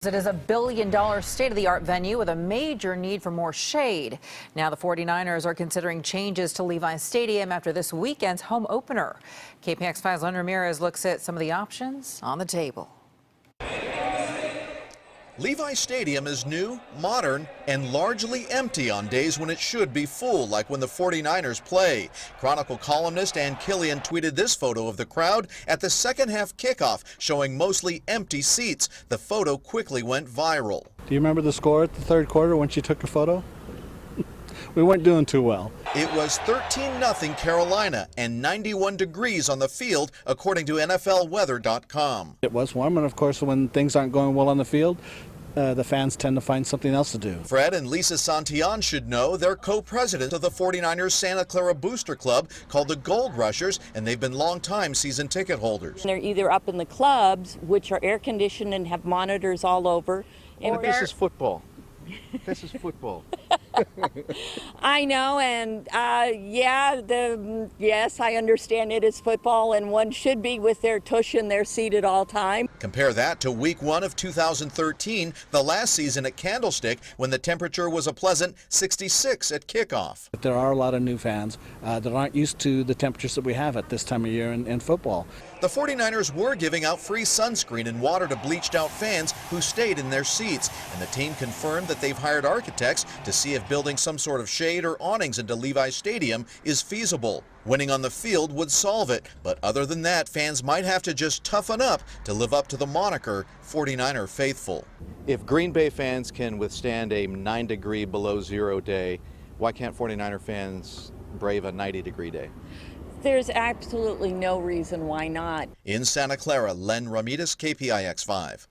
It is a billion-dollar state-of-the-art venue with a major need for more shade. Now the 49ers are considering changes to Levi Stadium after this weekend's home opener. KPIX 5's Len Ramirez looks at some of the options on the table. Levi Stadium is new, modern, and largely empty on days when it should be full, like when the 49ers play. Chronicle columnist Ann Killian tweeted this photo of the crowd at the second-half kickoff, showing mostly empty seats. The photo quickly went viral. Do you remember the score at the third quarter when she took a photo? We weren't doing too well. It was 13-0 Carolina and 91 degrees on the field, according to NFLweather.com. It was warm, and of course, when things aren't going well on the field, the fans tend to find something else to do. Fred and Lisa Santillan should know they're co-presidents of the 49ers Santa Clara Booster Club, called the Gold Rushers, and they've been long-time season ticket holders. They're either up in the clubs, which are air-conditioned and have monitors all over. But this is football. This is football. I know, and yes, I understand it is football, and one should be with their tush in their seat at all time. Compare that to week 1 of 2013, the last season at Candlestick, when the temperature was a pleasant 66 at kickoff. But there are a lot of new fans that aren't used to the temperatures that we have at this time of year in football. The 49ers were giving out free sunscreen and water to bleached-out fans who stayed in their seats, and the team confirmed that they've hired architects to see if building some sort of shade or awnings into Levi Stadium is feasible. Winning on the field would solve it, but other than that, fans might have to just toughen up to live up to the moniker 49er faithful. If Green Bay fans can withstand a 9-degree below zero day, why can't 49er fans brave a 90-degree day? There's absolutely no reason why not. In Santa Clara, Len Ramirez, KPIX 5.